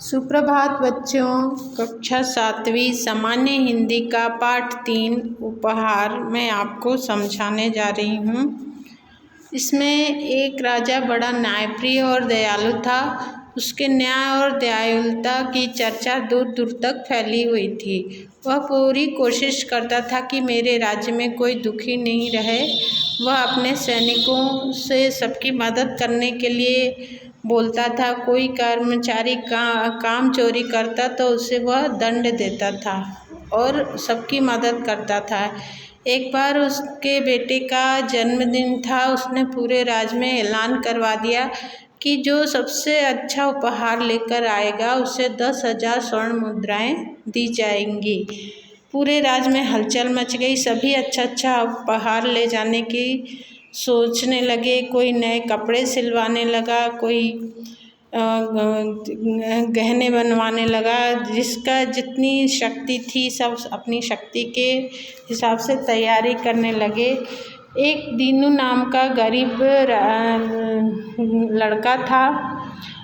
सुप्रभात बच्चों। कक्षा 7वीं सामान्य हिंदी का पाठ 3 उपहार मैं आपको समझाने जा रही हूँ। इसमें एक राजा बड़ा न्यायप्रिय और दयालु था। उसके न्याय और दयालुता की चर्चा दूर दूर तक फैली हुई थी। वह पूरी कोशिश करता था कि मेरे राज्य में कोई दुखी नहीं रहे। वह अपने सैनिकों से सबकी मदद करने के लिए बोलता था। कोई कर्मचारी काम चोरी करता तो उसे वह दंड देता था और सबकी मदद करता था। एक बार उसके बेटे का जन्मदिन था। उसने पूरे राज्य में ऐलान करवा दिया कि जो सबसे अच्छा उपहार लेकर आएगा उसे 10,000 स्वर्ण मुद्राएं दी जाएंगी। पूरे राज्य में हलचल मच गई। सभी अच्छा उपहार ले जाने की सोचने लगे। कोई नए कपड़े सिलवाने लगा, कोई गहने बनवाने लगा। जिसका जितनी शक्ति थी सब अपनी शक्ति के हिसाब से तैयारी करने लगे। एक दीनू नाम का गरीब लड़का था।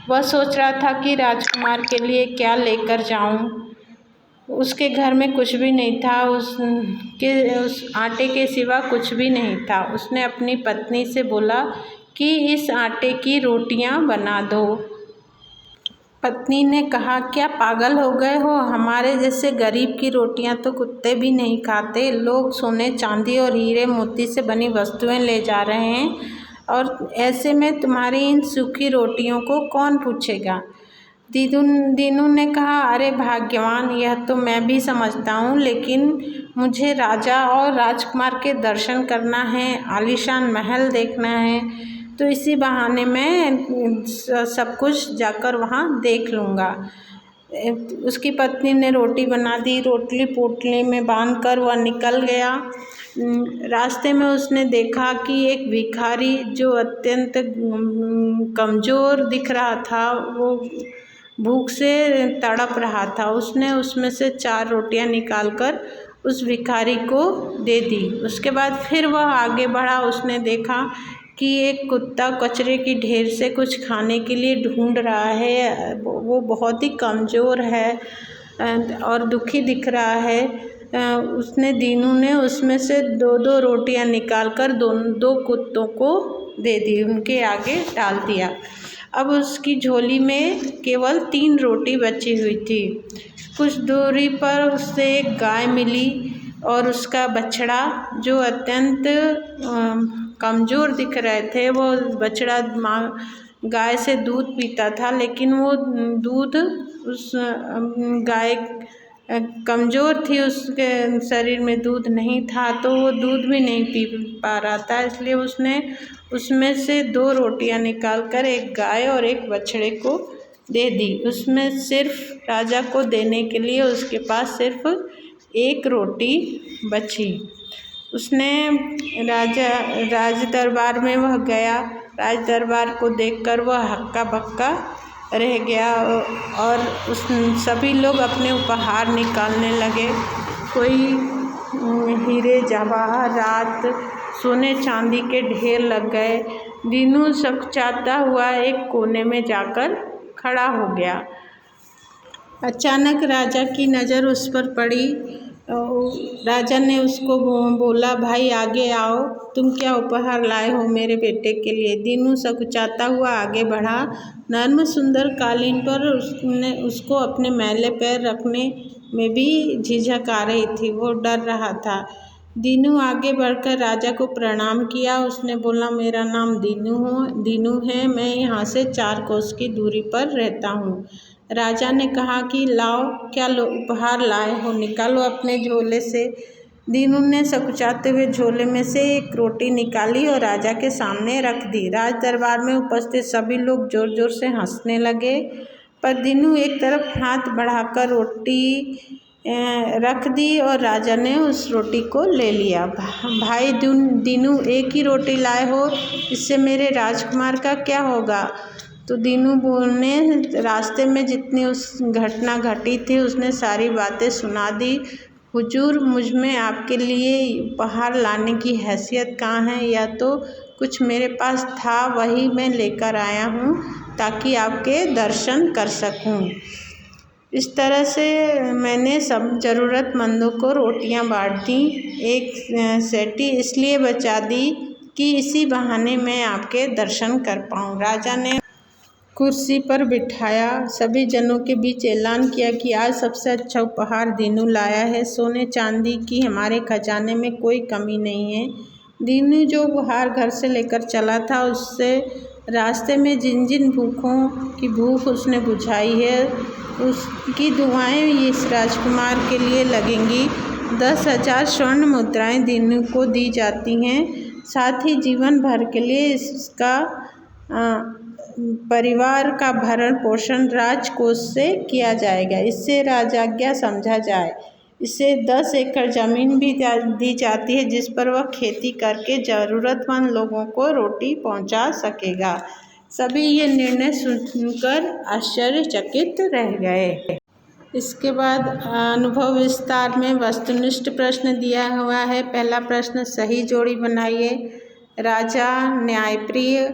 वह सोच रहा था कि राजकुमार के लिए क्या लेकर जाऊं। उसके घर में कुछ भी नहीं था। उस आटे के सिवा कुछ भी नहीं था। उसने अपनी पत्नी से बोला कि इस आटे की रोटियां बना दो। पत्नी ने कहा, क्या पागल हो गए हो? हमारे जैसे गरीब की रोटियां तो कुत्ते भी नहीं खाते। लोग सोने चांदी और हीरे मोती से बनी वस्तुएं ले जा रहे हैं और ऐसे में तुम्हारी इन सूखी रोटियों को कौन पूछेगा? दीनू ने कहा, अरे भाग्यवान, यह तो मैं भी समझता हूँ, लेकिन मुझे राजा और राजकुमार के दर्शन करना है, आलीशान महल देखना है, तो इसी बहाने मैं सब कुछ जाकर वहाँ देख लूँगा। उसकी पत्नी ने रोटी बना दी। रोटली पोटली में बांधकर वह निकल गया। रास्ते में उसने देखा कि एक भिखारी जो अत्यंत कमज़ोर दिख रहा था, वो भूख से तड़प रहा था। उसने उसमें से 4 रोटियां निकालकर उस भिखारी को दे दी। उसके बाद फिर वह आगे बढ़ा। उसने देखा कि एक कुत्ता कचरे की ढेर से कुछ खाने के लिए ढूंढ रहा है। वो बहुत ही कमज़ोर है और दुखी दिख रहा है। दीनू ने उसमें से 2-2 रोटियां निकालकर दो कुत्तों को दे दी, उनके आगे डाल दिया। अब उसकी झोली में केवल 3 रोटी बची हुई थी। कुछ दूरी पर उसे एक गाय मिली और उसका बछड़ा, जो अत्यंत कमज़ोर दिख रहे थे। वो बछड़ा गाय से दूध पीता था, लेकिन वो दूध उस गाय कमज़ोर थी, उसके शरीर में दूध नहीं था, तो वो दूध भी नहीं पी पा रहा था। इसलिए उसने उसमें से 2 रोटियां निकालकर एक गाय और एक बछड़े को दे दी। उसमें सिर्फ राजा को देने के लिए उसके पास सिर्फ 1 रोटी बची। उसने राज दरबार में वह गया। राज दरबार को देखकर वह हक्का बक्का रह गया और सभी लोग अपने उपहार निकालने लगे। कोई हीरे जवाहरात, सोने चांदी के ढेर लग गए। दीनू सकचाता हुआ एक कोने में जाकर खड़ा हो गया। अचानक राजा की नज़र उस पर पड़ी। राजा ने उसको बोला, भाई आगे आओ, तुम क्या उपहार लाए हो मेरे बेटे के लिए? दीनू सकचाता हुआ आगे बढ़ा। नर्म सुंदर कालीन पर उसको अपने मैले पैर रखने में भी झिझक आ रही थी। वो डर रहा था। दीनू आगे बढ़कर राजा को प्रणाम किया। उसने बोला, मेरा नाम दीनू है, मैं यहाँ से 4 कोस की दूरी पर रहता हूँ। राजा ने कहा कि लाओ, क्या उपहार लाए हो, निकालो अपने झोले से। दीनू ने सकचाते हुए झोले में से 1 रोटी निकाली और राजा के सामने रख दी। राज दरबार में उपस्थित सभी लोग जोर जोर से हंसने लगे, पर दीनू एक तरफ हाथ बढ़ाकर रोटी रख दी और राजा ने उस रोटी को ले लिया। भाई दीनू, एक ही रोटी लाए हो, इससे मेरे राजकुमार का क्या होगा? तो दीनू ने रास्ते में जितनी उस घटना घटी थी उसने सारी बातें सुना दी। हुजूर, मुझ में आपके लिए उपहार लाने की हैसियत कहाँ है? या तो कुछ मेरे पास था, वही मैं लेकर आया हूँ ताकि आपके दर्शन कर सकूँ। इस तरह से मैंने सब ज़रूरतमंदों को रोटियां बांट दी। एक सेठी इसलिए बचा दी कि इसी बहाने मैं आपके दर्शन कर पाऊँ। राजा ने कुर्सी पर बिठाया, सभी जनों के बीच ऐलान किया कि आज सबसे अच्छा उपहार दीनू लाया है। सोने चांदी की हमारे खजाने में कोई कमी नहीं है। दीनू जो उपहार घर से लेकर चला था, उससे रास्ते में जिन जिन भूखों की भूख उसने बुझाई है, उसकी दुआएं इस राजकुमार के लिए लगेंगी। 10,000 स्वर्ण मुद्राएं दीनू को दी जाती हैं। साथ ही जीवन भर के लिए इसका परिवार का भरण पोषण राजकोष से किया जाएगा। इससे राजाज्ञा समझा जाए। इसे 10 एकड़ जमीन भी दी जाती है, जिस पर वह खेती करके ज़रूरतमंद लोगों को रोटी पहुंचा सकेगा। सभी ये निर्णय सुनकर आश्चर्यचकित रह गए। इसके बाद अनुभव विस्तार में वस्तुनिष्ठ प्रश्न दिया हुआ है। पहला प्रश्न, सही जोड़ी बनाइए। राजा, न्यायप्रिय,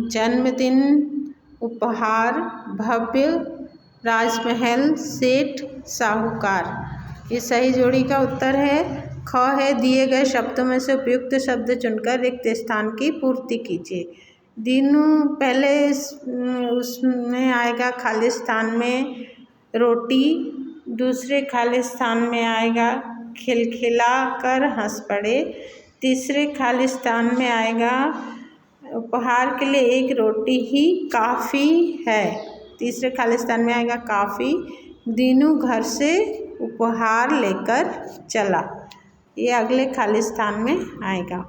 जन्मदिन, उपहार, भव्य, राजमहल, सेठ, साहूकार। ये सही जोड़ी का उत्तर है। ख है, दिए गए शब्दों में से उपयुक्त शब्द चुनकर रिक्त स्थान की पूर्ति कीजिए। दीनू पहले उसमें आएगा खाली स्थान में रोटी, दूसरे खाली स्थान में आएगा खिलखिला कर हंस पड़े, तीसरे खाली स्थान में आएगा उपहार के लिए एक रोटी ही काफ़ी है, तीसरे खाली स्थान में आएगा काफ़ी। दीनू घर से उपहार लेकर चला, ये अगले खाली स्थान में आएगा।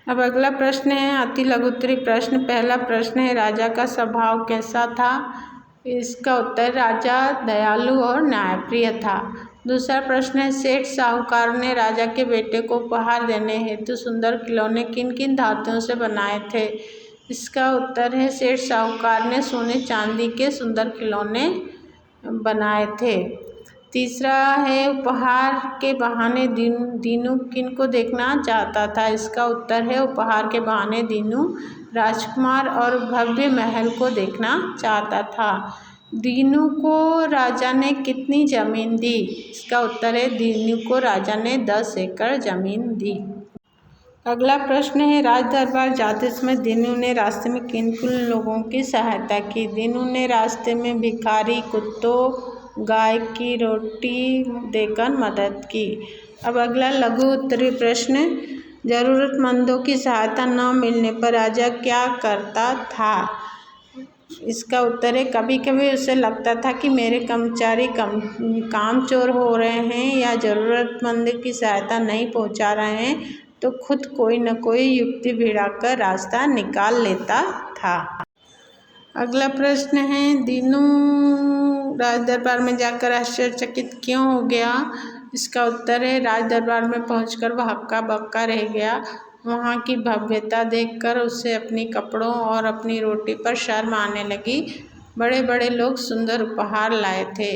अब अगला प्रश्न है अति लघुत्तरी प्रश्न। पहला प्रश्न है, राजा का स्वभाव कैसा था? इसका उत्तर, राजा दयालु और न्यायप्रिय था। दूसरा प्रश्न है, सेठ साहूकार ने राजा के बेटे को उपहार देने हेतु सुंदर खिलौने किन किन धातुओं से बनाए थे? इसका उत्तर है, सेठ साहूकार ने सोने चांदी के सुंदर खिलौने बनाए थे। तीसरा है, उपहार के बहाने दीनू किन को देखना चाहता था? इसका उत्तर है, उपहार के बहाने दीनू राजकुमार और भव्य महल को देखना चाहता था। दीनू को राजा ने कितनी जमीन दी? इसका उत्तर है, दीनू को राजा ने 10 एकड़ जमीन दी। अगला प्रश्न है, राज दरबार जाते समय दीनू ने रास्ते में किन किन लोगों की सहायता की? दीनू ने रास्ते में भिखारी, कुत्तों, गाय की रोटी देकर मदद की। अब अगला लघु उत्तरी प्रश्न, ज़रूरतमंदों की सहायता न मिलने पर राजा क्या करता था? इसका उत्तर है, कभी कभी उसे लगता था कि मेरे कर्मचारी कामचोर हो रहे हैं या ज़रूरतमंद की सहायता नहीं पहुंचा रहे हैं, तो खुद कोई न कोई युक्ति भिड़ाकर रास्ता निकाल लेता था। अगला प्रश्न है, दीनू राज दरबार में जाकर आश्चर्यचकित क्यों हो गया? इसका उत्तर है, राज दरबार में पहुंचकर वह हक्का बक्का रह गया। वहाँ की भव्यता देखकर उसे अपने कपड़ों और अपनी रोटी पर शर्म आने लगी। बड़े बड़े लोग सुंदर उपहार लाए थे।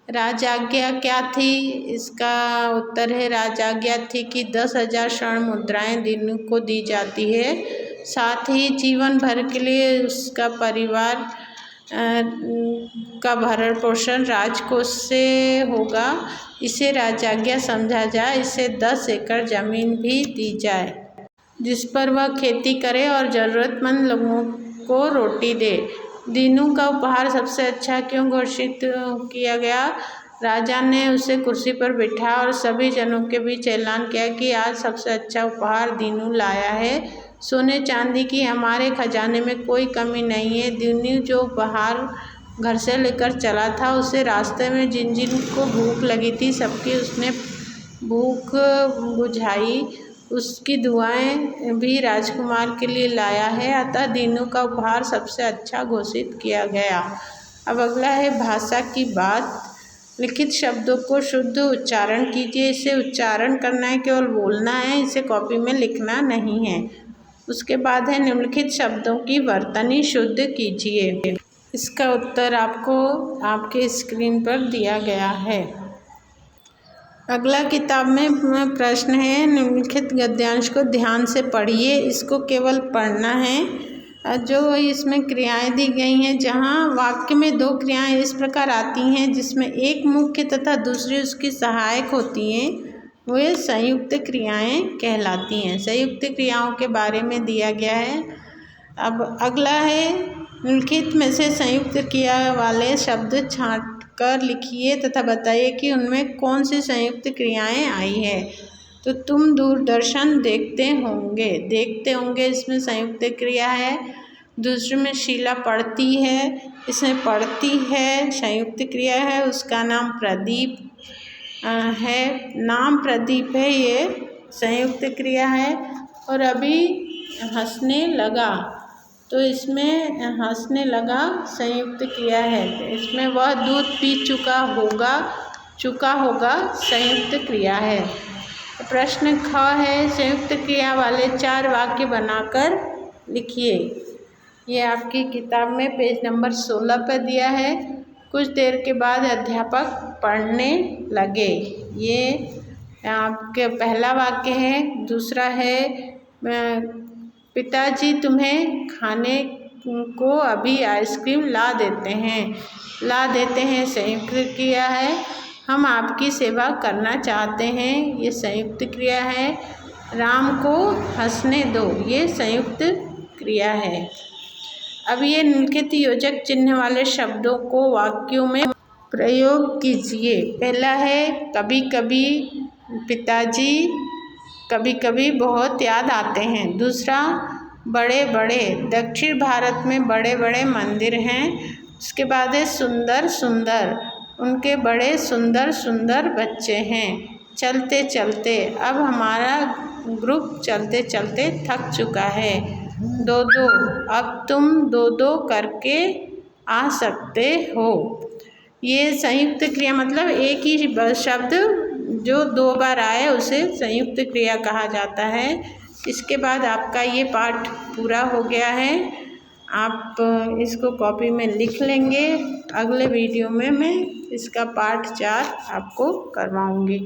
राजाज्ञा क्या थी? इसका उत्तर है, राजाज्ञा थी कि 10,000 स्वर्ण मुद्राएं दीनू को दी जाती है। साथ ही जीवन भर के लिए उसका परिवार का भरण पोषण राजकोष से होगा। इसे राजाज्ञा समझा जाए। इसे 10 एकड़ जमीन भी दी जाए, जिस पर वह खेती करे और ज़रूरतमंद लोगों को रोटी दे। दीनू का उपहार सबसे अच्छा क्यों घोषित किया गया? राजा ने उसे कुर्सी पर बिठाया और सभी जनों के बीच ऐलान किया कि आज सबसे अच्छा उपहार दीनू लाया है। सोने चांदी की हमारे खजाने में कोई कमी नहीं है। दीनू जो उपहार घर से लेकर चला था, उसे रास्ते में जिन जिन को भूख लगी थी, सबकी उसने भूख बुझाई। उसकी दुआएं भी राजकुमार के लिए लाया है, अतः दीनू का उपहार सबसे अच्छा घोषित किया गया। अब अगला है भाषा की बात। लिखित शब्दों को शुद्ध उच्चारण कीजिए। इसे उच्चारण करना है, केवल बोलना है, इसे कॉपी में लिखना नहीं है। उसके बाद है निम्नलिखित शब्दों की वर्तनी शुद्ध कीजिए। इसका उत्तर आपको आपके स्क्रीन पर दिया गया है। अगला किताब में प्रश्न है, निम्नलिखित गद्यांश को ध्यान से पढ़िए। इसको केवल पढ़ना है, जो इसमें क्रियाएं दी गई हैं, जहाँ वाक्य में दो क्रियाएं इस प्रकार आती हैं जिसमें एक मुख्य तथा दूसरी उसकी सहायक होती हैं, वे संयुक्त क्रियाएं कहलाती हैं। संयुक्त क्रियाओं के बारे में दिया गया है। अब अगला है, निम्नलिखित में से संयुक्त क्रिया वाले शब्द छांट कर लिखिए तथा बताइए कि उनमें कौन सी संयुक्त क्रियाएं आई है। तो तुम दूरदर्शन देखते होंगे इसमें संयुक्त क्रिया है। दूसरे में शीला पढ़ती है, इसमें पढ़ती है संयुक्त क्रिया है। उसका नाम प्रदीप है, नाम प्रदीप है, ये संयुक्त क्रिया है। और अभी हंसने लगा, तो इसमें हंसने लगा संयुक्त क्रिया है। तो इसमें वह दूध पी चुका होगा संयुक्त क्रिया है। प्रश्न ख है, संयुक्त क्रिया वाले 4 वाक्य बनाकर लिखिए। ये आपकी किताब में पेज नंबर 16 पर दिया है। कुछ देर के बाद अध्यापक पढ़ने लगे। ये आपके पहला वाक्य है। दूसरा है, पिताजी तुम्हें खाने को अभी आइसक्रीम ला देते हैं संयुक्त क्रिया है। हम आपकी सेवा करना चाहते हैं, ये संयुक्त क्रिया है। राम को हंसने दो, ये संयुक्त क्रिया है। अब ये निम्नलिखित योजक चिन्ह वाले शब्दों को वाक्यों में प्रयोग कीजिए। पहला है, कभी कभी पिताजी कभी कभी बहुत याद आते हैं। दूसरा, बड़े बड़े, दक्षिण भारत में बड़े बड़े मंदिर हैं। उसके बाद है, सुंदर सुंदर, उनके बड़े सुंदर सुंदर बच्चे हैं। चलते चलते, अब हमारा ग्रुप चलते चलते थक चुका है। दो दो, अब तुम दो दो करके आ सकते हो। ये संयुक्त क्रिया मतलब एक ही शब्द जो 2 बार आए उसे संयुक्त क्रिया कहा जाता है। इसके बाद आपका ये पाठ पूरा हो गया है। आप इसको कॉपी में लिख लेंगे। अगले वीडियो में मैं इसका पाठ 4 आपको करवाऊँगी।